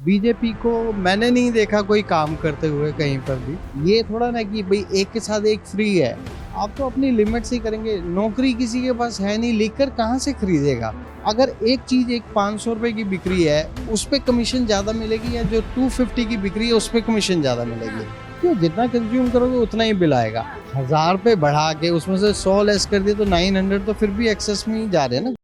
BJP को मैंने नहीं देखा कोई काम करते हुए कहीं पर भी। ये थोड़ा ना कि भाई एक के साथ एक फ्री है, आप तो अपनी लिमिट से ही करेंगे। नौकरी किसी के पास है नहीं, लेकर कहाँ से खरीदेगा। अगर एक चीज एक 500 रुपए की बिक्री है, उस पर कमीशन ज्यादा मिलेगी, या जो 250 की बिक्री है उस पर कमीशन ज्यादा मिलेगी। क्यों, जितना कंज्यूम करोगे उतना ही बिल आएगा। 1000 पे बढ़ा के उसमें से 100 लेस कर दिए तो 900 तो फिर भी एक्सेस में ही जा रहे हैं ना।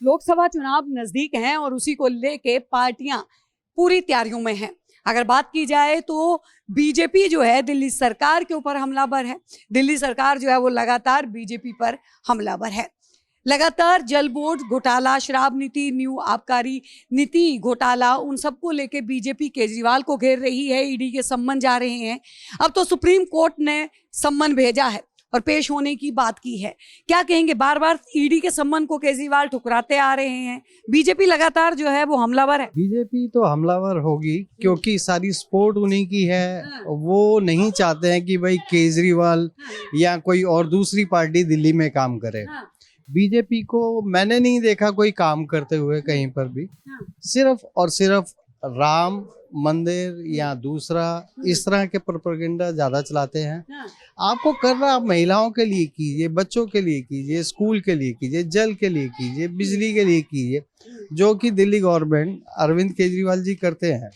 लोकसभा चुनाव नजदीक हैं और उसी को लेके पार्टियां पूरी तैयारियों में हैं। अगर बात की जाए तो बीजेपी जो है दिल्ली सरकार के ऊपर हमलावर है। दिल्ली सरकार जो है वो लगातार बीजेपी पर हमलावर है। लगातार जल बोर्ड घोटाला, शराब नीति, न्यू आबकारी नीति घोटाला, उन सबको लेके बीजेपी केजरीवाल को घेर रही है। ईडी के सम्मन जा रहे हैं। अब तो सुप्रीम कोर्ट ने सम्मन भेजा है और पेश होने की बात की है। क्या कहेंगे, बार बार ईडी के सम्मन को केजरीवाल ठुकराते आ रहे हैं। बीजेपी लगातार जो है वो हमलावर है। बीजेपी तो हमलावर होगी क्योंकि सारी सपोर्ट उन्हीं की है। वो नहीं चाहते हैं कि भाई केजरीवाल या कोई और दूसरी पार्टी दिल्ली में काम करे। बीजेपी को मैंने नहीं देखा कोई काम करते हुए कहीं पर भी। सिर्फ और सिर्फ राम मंदिर या दूसरा इस तरह के प्रोपेगेंडा ज्यादा चलाते हैं। आपको करना, आप महिलाओं के लिए कीजिए, बच्चों के लिए कीजिए, स्कूल के लिए कीजिए, जल के लिए कीजिए, बिजली के लिए कीजिए, जो कि दिल्ली गवर्नमेंट अरविंद केजरीवाल जी करते हैं।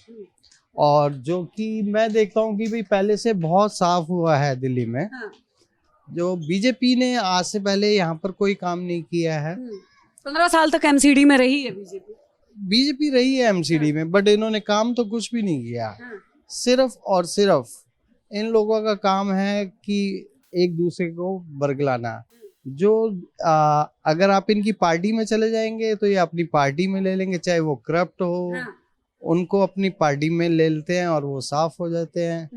और जो कि मैं देखता हूँ कि भाई पहले से बहुत साफ हुआ है दिल्ली में। जो बीजेपी ने आज से पहले यहाँ पर कोई काम नहीं किया है। 15 साल तक एमसीडी में रही है बीजेपी रही है एमसीडी में, बट इन्होंने काम तो कुछ भी नहीं किया। सिर्फ और सिर्फ इन लोगों का काम है कि एक दूसरे को बरगलाना। जो अगर आप इनकी पार्टी में चले जाएंगे तो ये अपनी पार्टी में ले लेंगे, चाहे वो करप्ट हो, उनको अपनी पार्टी में ले लेते हैं और वो साफ हो जाते हैं।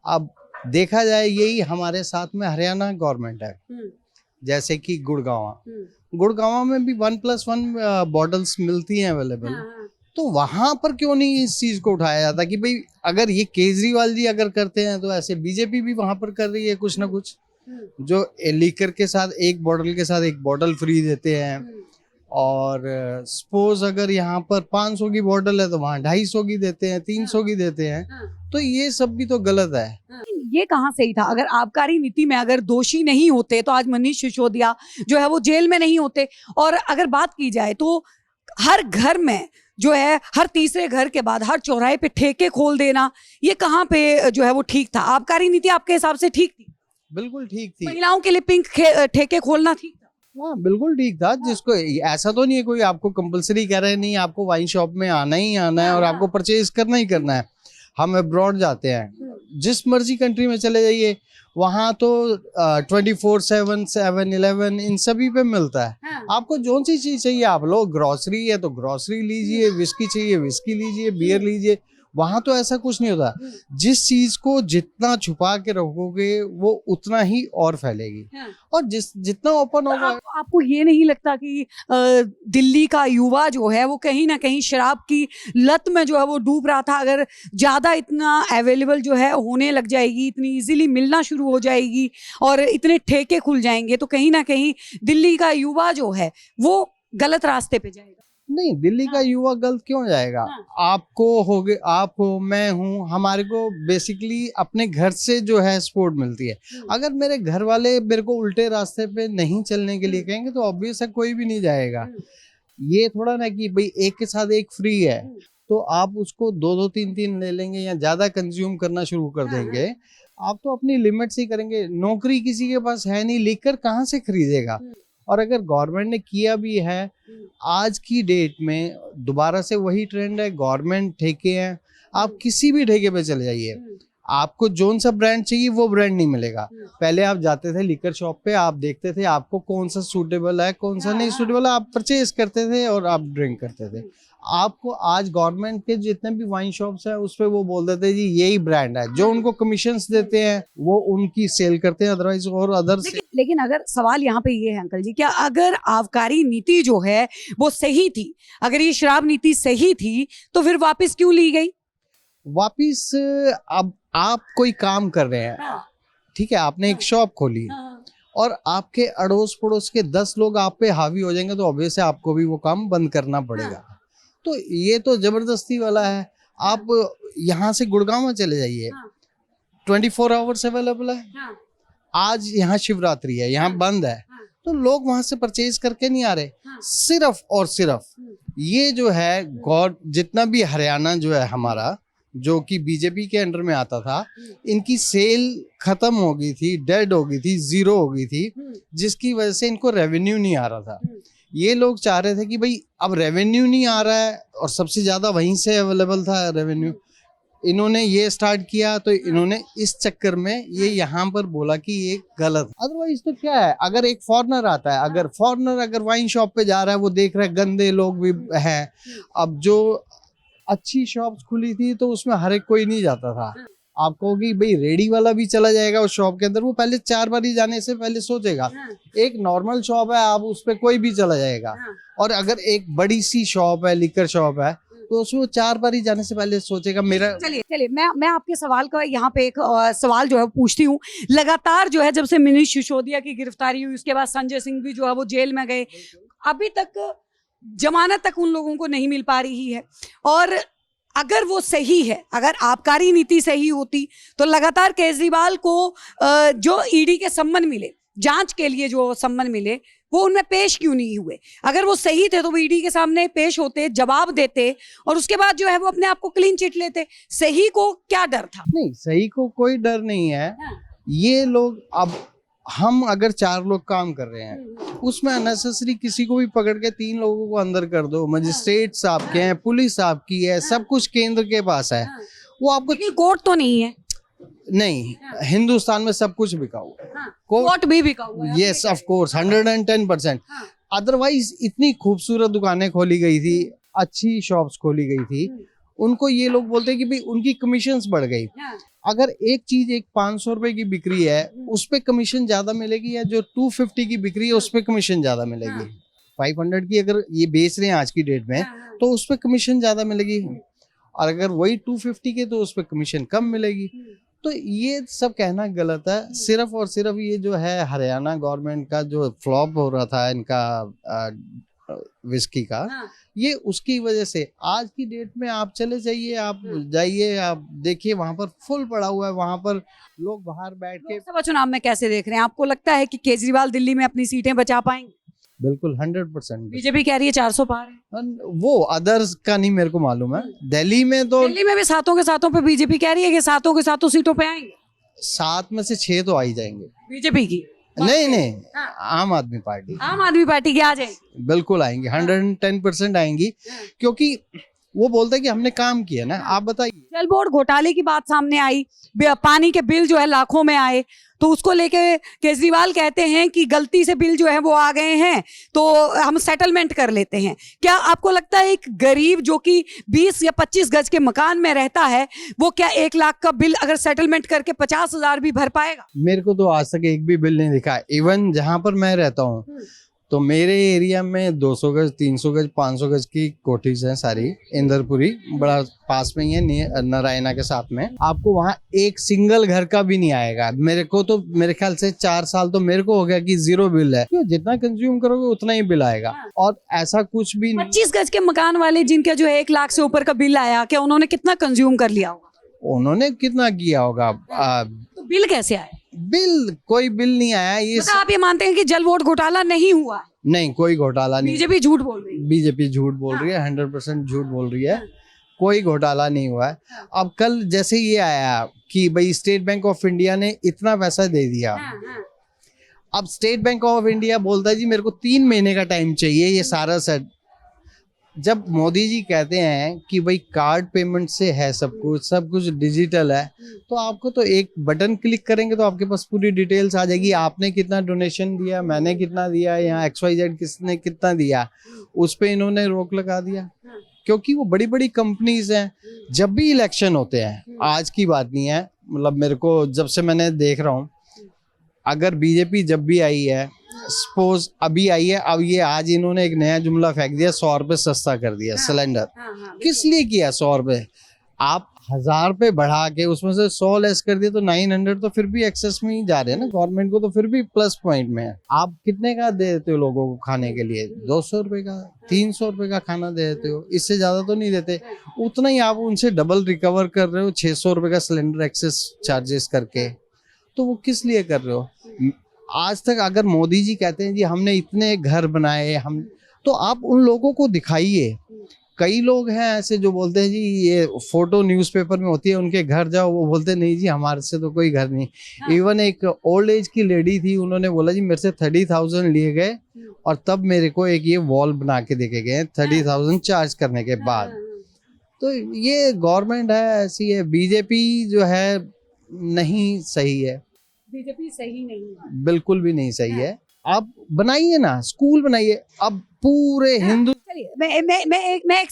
अब देखा जाए, यही हमारे साथ में हरियाणा गवर्नमेंट है। जैसे कि गुड़गांव में भी 1+1 बॉटल्स मिलती हैं अवेलेबल। तो वहां पर क्यों नहीं इस चीज को उठाया जाता कि भाई अगर ये केजरीवाल जी अगर करते हैं तो ऐसे बीजेपी भी वहां पर कर रही है कुछ ना कुछ। जो लीकर के साथ एक बॉटल के साथ एक बॉटल फ्री देते हैं, और सपोज अगर यहाँ पर 500 की बॉटल है तो वहाँ 250 की देते हैं, 300 की देते हैं। तो ये सब भी तो गलत है। ये कहाँ सही था? अगर आबकारी नीति में अगर दोषी नहीं होते तो आज मनीष सिसोदिया जो है वो जेल में नहीं होते। और अगर बात की जाए तो हर घर में जो है, हर तीसरे घर के बाद हर चौराहे पे ठेके खोल देना, ये कहाँ पे जो है वो ठीक था? आबकारी नीति आपके हिसाब से ठीक थी? बिल्कुल ठीक थी। महिलाओं के लिए पिंक ठेके खोलना ठीक था? हाँ बिल्कुल ठीक था। जिसको ऐसा तो नहीं है कोई आपको कंपलसरी कह रहे हैं, नहीं आपको वाइन शॉप में आना ही आना है और आपको परचेज करना ही करना है। हम अब्रॉड जाते हैं, जिस मर्जी कंट्री में चले जाइए, वहाँ तो 24/7 7-Eleven इन सभी पे मिलता है। आपको जो सी चीज चाहिए आप लो। ग्रोसरी है तो ग्रोसरी लीजिए, विस्की चाहिए विस्की लीजिए, बियर लीजिए। वहां तो ऐसा कुछ नहीं होता। जिस चीज को जितना छुपा के रखोगे वो उतना ही और फैलेगी। और जितना ओपन होगा। आपको ये नहीं लगता कि दिल्ली का युवा जो है वो कहीं ना कहीं शराब की लत में जो है वो डूब रहा था? अगर ज्यादा इतना अवेलेबल जो है होने लग जाएगी, इतनी इजीली मिलना शुरू हो जाएगी और इतने ठेके खुल जाएंगे, तो कहीं ना कहीं दिल्ली का युवा जो है वो गलत रास्ते पे जाएगा। नहीं, दिल्ली का युवा गलत क्यों जाएगा? आपको होगे, आप हो, मैं हूँ, हमारे को बेसिकली अपने घर से जो है सपोर्ट मिलती है। अगर मेरे घर वाले मेरे को उल्टे रास्ते पे नहीं चलने के लिए कहेंगे तो ऑब्वियस है कोई भी नहीं जाएगा। ये थोड़ा ना कि भाई एक के साथ एक फ्री है तो आप उसको 2-2 3-3 ले लेंगे या ज्यादा कंज्यूम करना शुरू कर देंगे। आप तो अपनी लिमिट से ही करेंगे। नौकरी किसी के पास है नहीं, लेकर कहाँ से खरीदेगा। और अगर गवर्नमेंट ने किया भी है, आज की डेट में दोबारा से वही ट्रेंड है, गवर्नमेंट ठेके हैं। आप किसी भी ठेके पे चले जाइए, आपको जोन सा ब्रांड चाहिए वो ब्रांड नहीं मिलेगा। पहले आप जाते थे लिकर शॉप पे, आप देखते थे आपको कौन सा सूटेबल है कौन सा नहीं सूटेबल है, आप परचेज करते थे और आप ड्रिंक करते थे। आपको आज गवर्नमेंट के जितने भी वाइन शॉप्स हैं उस पे वो बोल देते हैं जी यही ब्रांड है। जो उनको कमीशंस देते हैं वो उनकी सेल करते हैं, अदरवाइज और अदर। लेकिन अगर सवाल यहाँ पे ये है अंकल जी, क्या अगर आबकारी नीति जो है वो सही थी, अगर ये शराब नीति सही थी, तो फिर वापस क्यों ली गई? वापिस अब आप कोई काम कर रहे हैं, ठीक है, आपने एक शॉप खोली और आपके अड़ोस पड़ोस के 10 लोग आप पे हावी हो जाएंगे तो ऑब्वियस है आपको भी वो काम बंद करना पड़ेगा। तो ये तो जबरदस्ती वाला है। आप यहाँ से गुड़गांव में चले जाइए, 24 आवर्स अवेलेबल है। आज यहाँ शिवरात्रि है, यहाँ बंद है, तो लोग वहां से परचेज करके नहीं आ रहे। सिर्फ और सिर्फ ये जो है गॉड, जितना भी हरियाणा जो है हमारा, जो कि बीजेपी के अंडर में आता था, इनकी सेल खत्म हो गई थी, डेड हो गई थी, जीरो हो गई थी, जिसकी वजह से इनको रेवेन्यू नहीं आ रहा था। ये लोग चाह रहे थे कि भाई अब रेवेन्यू नहीं आ रहा है, और सबसे ज्यादा वहीं से अवेलेबल था रेवेन्यू। इन्होंने ये स्टार्ट किया, तो इन्होंने इस चक्कर में ये यहाँ पर बोला कि ये गलत। अदरवाइज तो क्या है, अगर एक फॉरेनर आता है, अगर फॉरेनर अगर वाइन शॉप पे जा रहा है, वो देख रहा है गंदे लोग भी हैं। अब जो अच्छी शॉप्स खुली थी तो उसमें हर एक कोई नहीं जाता था। आप कहोगे भाई रेडी वाला भी चला जाएगा उस शॉप के अंदर, वो पहले 4 बारी जाने से पहले सोचेगा। एक नॉर्मल शॉप है, आप उस पर कोई भी चला जाएगा। और अगर एक बड़ी सी शॉप है, लिकर शॉप है, तो उसमें 4 बारी जाने से पहले सोचेगा मेरा। चलिए मैं आपके सवाल का यहाँ पे एक सवाल जो है पूछती हूँ। लगातार जो है जब से मनीष सिसोदिया की गिरफ्तारी हुई, उसके बाद संजय सिंह भी जो है वो जेल में गए, अभी तक जमानत तक उन लोगों को नहीं मिल पा रही है। और अगर वो सही है, अगर आबकारी नीति सही होती, तो लगातार केजरीवाल को जो ईडी के सम्मन मिले, जांच के लिए जो सम्मन मिले, वो उनमें पेश क्यों नहीं हुए? अगर वो सही थे तो वो ईडी के सामने पेश होते, जवाब देते, और उसके बाद जो है वो अपने आप को क्लीन चिट लेते। सही को क्या डर था? नहीं, सही को कोई डर नहीं है। ये लोग, अब हम अगर 4 लोग काम कर रहे हैं, उसमें अननेसेसरी किसी को भी पकड़ के 3 लोगों को अंदर कर दो। मजिस्ट्रेट्स आपके हैं, पुलिस आपकी है, सब कुछ केंद्र के पास है। वो आपको कोर्ट तो नहीं है। नहीं, हिंदुस्तान में सब कुछ बिका हुआ है। कोर्ट भी बिका हुआ है। Yes of course, 110%। अदरवाइज इतनी खूबसूरत दुकानें खोली गई थी, अच्छी शॉप्स खोली गई थी, उनको ये लोग बोलते हैं कि भाई उनकी कमीशंस बढ़ गई। अगर एक चीज एक 500 रुपए की बिक्री है, उस पे कमीशन ज्यादा मिलेगी, या जो 250 की बिक्री है उस पे कमीशन ज्यादा मिलेगी। 500 की अगर ये बेच रहे हैं आज की डेट में, तो उस पे कमीशन ज्यादा मिलेगी, और अगर वही 250 के तो उस पे कमीशन कम मिलेगी। तो ये सब कहना गलत है। सिर्फ और सिर्फ ये जो है हरियाणा गवर्नमेंट का जो फ्लॉप हो रहा था इनका विस्की का, ये उसकी वजह से आज की डेट में आप चले जाइए, आप जाइए, आप देखिए, वहां पर फुल पड़ा हुआ है। वहां पर लोग बाहर बैठ के। लोकसभा चुनाव में कैसे देख रहे हैं? आपको लगता है कि केजरीवाल दिल्ली में अपनी सीटें बचा पाएंगे? बिल्कुल 100%। बीजेपी कह रही है 400 पार है। वो अदर्स का नहीं मेरे को मालूम है। दिल्ली में तो, दिल्ली में भी 7 के 7 पे बीजेपी कह रही है कि 7 के 7 सीटों पे आएंगे। 7 में से 6 तो आ ही जाएंगे बीजेपी की। नहीं, आम आदमी पार्टी। आम आदमी पार्टी के आ जाएंगे। बिल्कुल आएंगी, 110% आएंगी, क्योंकि वो बोलते हैं कि हमने काम किया ना। आप बताइए, जल बोर्ड घोटाले की बात सामने आई, पानी के बिल जो है लाखों में आए, तो उसको लेके केजरीवाल कहते हैं कि गलती से बिल जो है वो आ गए हैं, तो हम सेटलमेंट कर लेते हैं। क्या आपको लगता है एक गरीब जो कि 20 या 25 गज के मकान में रहता है, वो क्या 1 लाख का बिल अगर सेटलमेंट करके 50,000 भी भर पाएगा? मेरे को तो आज तक एक भी बिल नहीं दिखा। इवन जहां पर मैं रहता हूँ, तो मेरे एरिया में 200 गज, 300 गज, 500 गज की कोठीज हैं सारी, इंदरपुरी बड़ा पास में ही है नारायणा के साथ में। आपको वहाँ एक सिंगल घर का भी नहीं आएगा। मेरे को तो मेरे ख्याल से 4 साल तो मेरे को हो गया कि 0 बिल है। क्यों? जितना कंज्यूम करोगे उतना ही बिल आएगा, और ऐसा कुछ भी नहीं। 25 गज के मकान वाले जिनका जो है 1 लाख से ऊपर का बिल आया, क्या उन्होंने कितना कंज्यूम कर लिया होगा? उन्होंने कितना किया होगा? तो बिल कैसे आया? बिल, कोई बिल नहीं आया। ये मतलब आप ये मानते हैं कि जल बोर्ड घोटाला नहीं हुआ? नहीं, कोई घोटाला नहीं। बीजेपी झूठ बोल रही है। बीजेपी झूठ बोल रही है, 100% झूठ बोल रही है। कोई घोटाला नहीं हुआ है। अब कल जैसे ये आया कि भाई स्टेट बैंक ऑफ इंडिया ने इतना पैसा दे दिया। अब स्टेट बैंक ऑफ इंडिया बोलता है जी मेरे को 3 महीने का टाइम चाहिए ये सारा सेट। जब मोदी जी कहते हैं कि भाई कार्ड पेमेंट से है सब कुछ डिजिटल है, तो आपको तो एक बटन क्लिक करेंगे तो आपके पास पूरी डिटेल्स आ जाएगी। आपने कितना डोनेशन दिया, मैंने कितना दिया, यहाँ XYZ किसने कितना दिया, उस पे इन्होंने रोक लगा दिया। क्योंकि वो बड़ी बड़ी कंपनीज हैं। जब भी इलेक्शन होते हैं, आज की बात नहीं है, मतलब मेरे को जब से मैंने देख रहा हूँ, अगर बीजेपी जब भी आई है, सपोज अभी आई है, अब ये आज इन्होंने एक नया जुमला फेंक दिया, 100 रुपए सस्ता कर दिया सिलेंडर। किस लिए किया 100 रुपए? आप 1000 पे बढ़ा के उसमें से 100 लेस कर दिए तो 900 तो फिर भी एक्सेस में ही जा रहे हैं ना, गवर्नमेंट को तो फिर भी प्लस पॉइंट में है। आप कितने का दे देते हो लोगों को खाने के लिए? 200 रुपए का, 300 रुपए का खाना दे देते हो, इससे ज्यादा तो नहीं देते। उतना ही आप उनसे डबल रिकवर कर रहे हो 600 रुपए का सिलेंडर एक्सेस चार्जेस करके, तो वो किस लिए कर रहे हो? आज तक अगर मोदी जी कहते हैं जी हमने इतने घर बनाए, हम, तो आप उन लोगों को दिखाइए। कई लोग हैं ऐसे जो बोलते हैं जी ये फोटो न्यूज़पेपर में होती है, उनके घर जाओ, वो बोलते नहीं जी हमारे से तो कोई घर नहीं। इवन एक ओल्ड एज की लेडी थी, उन्होंने बोला जी मेरे से 30,000 लिए गए और तब मेरे को एक ये वॉल बना के देके गए 30,000 चार्ज करने के बाद। तो ये गवर्नमेंट है ऐसी है, बीजेपी जो है नहीं सही है, बीजेपी सही नहीं है, बिल्कुल भी नहीं सही है। आप बनाइए ना, स्कूल बनाइए, अब पूरे हिंदू। चलिए मैं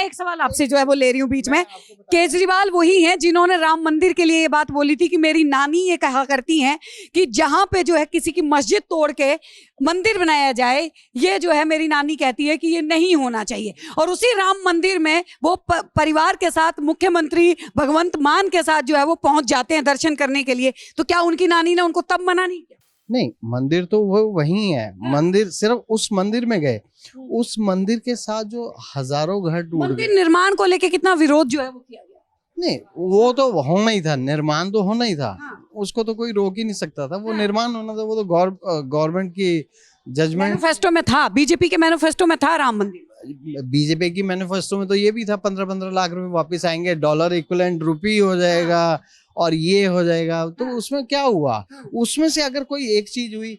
एक सवाल आपसे जो है वो ले रही हूँ बीच में। केजरीवाल वही हैं जिन्होंने राम मंदिर के लिए ये बात बोली थी कि मेरी नानी ये कहा करती हैं कि जहां पे जो है किसी की मस्जिद तोड़ के मंदिर बनाया जाए, ये जो है मेरी नानी कहती है कि ये नहीं होना चाहिए। और उसी राम मंदिर में वो परिवार के साथ मुख्यमंत्री भगवंत मान के साथ जो है वो पहुंच जाते हैं दर्शन करने के लिए। तो क्या उनकी नानी ने उनको तब मना नहीं किया? नहीं, मंदिर तो वो वही है, मंदिर सिर्फ उस मंदिर में गए, उस मंदिर के साथ जो हजारों घर टूट मंदिर गए। निर्माण को लेके कितना विरोध जो है वो किया गया। नहीं, वो तो होना ही था, निर्माण तो होना ही था, हाँ। उसको तो कोई रोक ही नहीं सकता था, वो निर्माण होना था, वो तो गवर्नमेंट की जजमेंट। मैनिफेस्टो में था, बीजेपी के मैनिफेस्टो में था राम मंदिर। बीजेपी की मैनिफेस्टो में तो ये भी था 15-15 लाख रुपए वापस आएंगे, डॉलर इक्विवेलेंट रुपी हो जाएगा और ये हो जाएगा। तो उसमें क्या हुआ? उसमें से अगर कोई एक चीज हुई,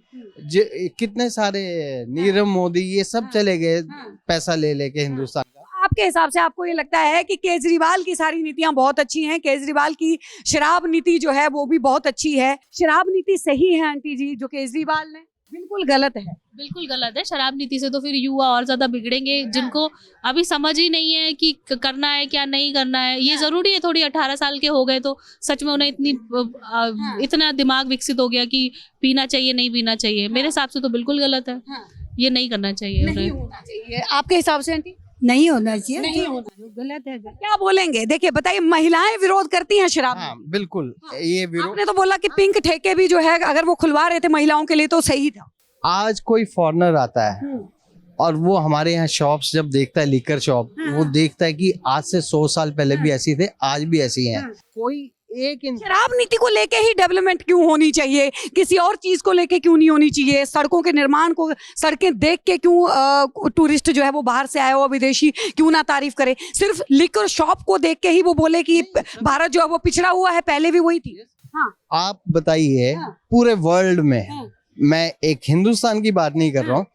कितने सारे नीरव मोदी ये सब चले गए पैसा ले लेके हिंदुस्तान का। आपके हिसाब से आपको ये लगता है कि केजरीवाल की सारी नीतियां बहुत अच्छी हैं? केजरीवाल की शराब नीति जो है वो भी बहुत अच्छी है। शराब नीति सही है आंटी जी जो केजरीवाल ने? बिल्कुल गलत है। बिल्कुल गलत है। शराब नीति से तो फिर युवा और ज्यादा बिगड़ेंगे, जिनको अभी समझ ही नहीं है कि करना है क्या नहीं करना है। ये जरूरी है, थोड़ी 18 साल के हो गए तो सच में उन्हें इतना दिमाग विकसित हो गया कि पीना चाहिए नहीं पीना चाहिए। मेरे हिसाब से तो बिल्कुल गलत है, ये नहीं करना चाहिए। नहीं होना चाहिए आपके हिसाब से आंटी? नहीं होना चाहिए, नहीं होना, गलत है। क्या बोलेंगे? देखिए बताइए, महिलाएं विरोध करती हैं शराब। हाँ बिल्कुल, ये विरोध। आपने तो बोला कि पिंक ठेके भी जो है अगर वो खुलवा रहे थे महिलाओं के लिए तो सही था। आज कोई फॉरेनर आता है और वो हमारे यहाँ शॉप्स जब देखता है, लीकर शॉप, वो देखता है कि आज से 100 साल पहले भी ऐसी थे, आज भी ऐसी हैं। कोई एक शराब नीति को लेके ही डेवलपमेंट क्यों होनी चाहिए? किसी और चीज को लेके क्यों नहीं होनी चाहिए? सड़कों के निर्माण को, सड़कें देख के क्यों टूरिस्ट जो है वो बाहर से आया हुआ विदेशी क्यों ना तारीफ करे? सिर्फ लिकर शॉप को देख के ही वो बोले कि भारत जो है वो पिछड़ा हुआ है, पहले भी वही थी। हाँ। आप बताइए, पूरे वर्ल्ड में, मैं एक हिंदुस्तान की बात नहीं कर रहा हूँ,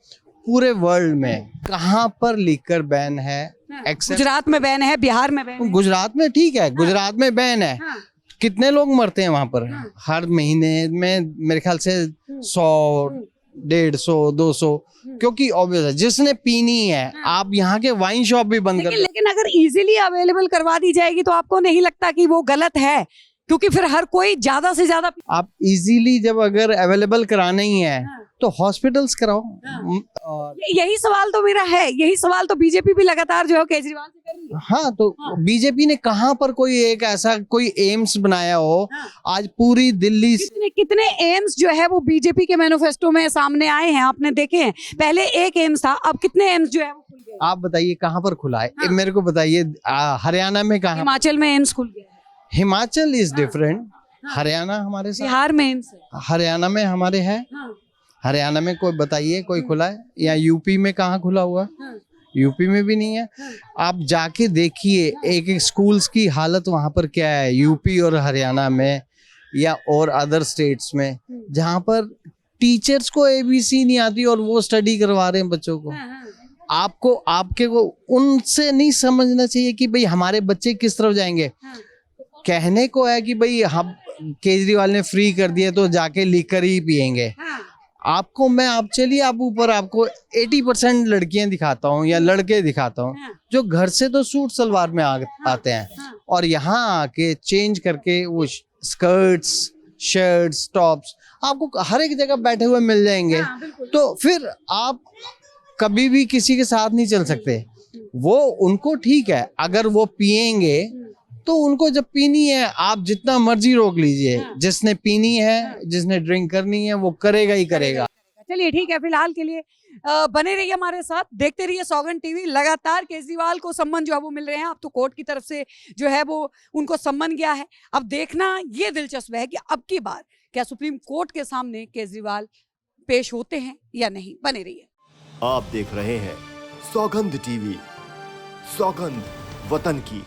पूरे वर्ल्ड में कहाँ पर लीकर बैन है? गुजरात में बैन है, बिहार में बैन है। गुजरात में ठीक है, गुजरात में बैन है। कितने लोग मरते हैं वहां पर हर महीने में? मेरे ख्याल से 100, 150, 200, क्योंकि ऑब्वियस है जिसने पीनी है। आप यहाँ के वाइन शॉप भी बंद कर, लेकिन अगर इजीली अवेलेबल करवा दी जाएगी तो आपको नहीं लगता कि वो गलत है? क्योंकि फिर हर कोई ज्यादा से ज्यादा, आप इजीली जब अगर अवेलेबल कराना ही है तो हॉस्पिटल्स कराओ। और यही सवाल तो मेरा है, यही सवाल तो बीजेपी भी लगातार जो है केजरीवाल से कर रही है। हाँ, तो बीजेपी ने कहाँ पर कोई एक ऐसा कोई एम्स बनाया हो? आज पूरी दिल्ली कितने एम्स जो है वो बीजेपी के मैनिफेस्टो में सामने आए हैं, आपने देखे हैं? पहले एक एम्स था, अब कितने एम्स जो है वो खुल गए? आप बताइए कहाँ पर खुला है? मेरे को बताइए, हरियाणा में कहाँ? हिमाचल में एम्स खुल गया है। हिमाचल इज डिफरेंट, हरियाणा हमारे साथ, बिहार में एम्स है, हरियाणा में हमारे है। हरियाणा में कोई बताइए कोई खुला है? या यूपी में कहाँ खुला हुआ? यूपी में भी नहीं है। आप जाके देखिए एक एक स्कूल्स की हालत वहां पर क्या है, यूपी और हरियाणा में या और अदर स्टेट्स में, जहाँ पर टीचर्स को एबीसी नहीं आती और वो स्टडी करवा रहे हैं बच्चों को। आपको आपके को उनसे नहीं समझना चाहिए कि भाई हमारे बच्चे किस तरफ जाएंगे। कहने को है कि भाई हम केजरीवाल ने फ्री कर दिया तो जाके लीकर ही पियेंगे। आपको मैं आप चलिए आप ऊपर आपको 80% लड़कियां दिखाता हूँ या लड़के दिखाता हूँ जो घर से तो सूट सलवार में आते हैं और यहाँ आके चेंज करके वो स्कर्ट्स, शर्ट्स, टॉप्स आपको हर एक जगह बैठे हुए मिल जाएंगे। तो फिर आप कभी भी किसी के साथ नहीं चल सकते। वो उनको ठीक है, अगर वो पिएंगे तो उनको जब पीनी है आप जितना मर्जी रोक लीजिए, हाँ। जिसने पीनी हाँ। है, जिसने ड्रिंक करनी है वो करेगा ही करेगा। चलिए ठीक है, फिलहाल के लिए बने रहिए हमारे साथ, देखते रहिए सौगंध टीवी। लगातार केजरीवाल को सम्मान जो है वो मिल रहे हैं। अब तो कोर्ट की तरफ से जो है वो उनको सम्मान गया है। अब देखना ये दिलचस्प है कि अब की बार क्या सुप्रीम कोर्ट के सामने केजरीवाल पेश होते हैं या नहीं। बने रहिए। आप देख रहे हैं सौगंध टीवी, सौगंध वतन की।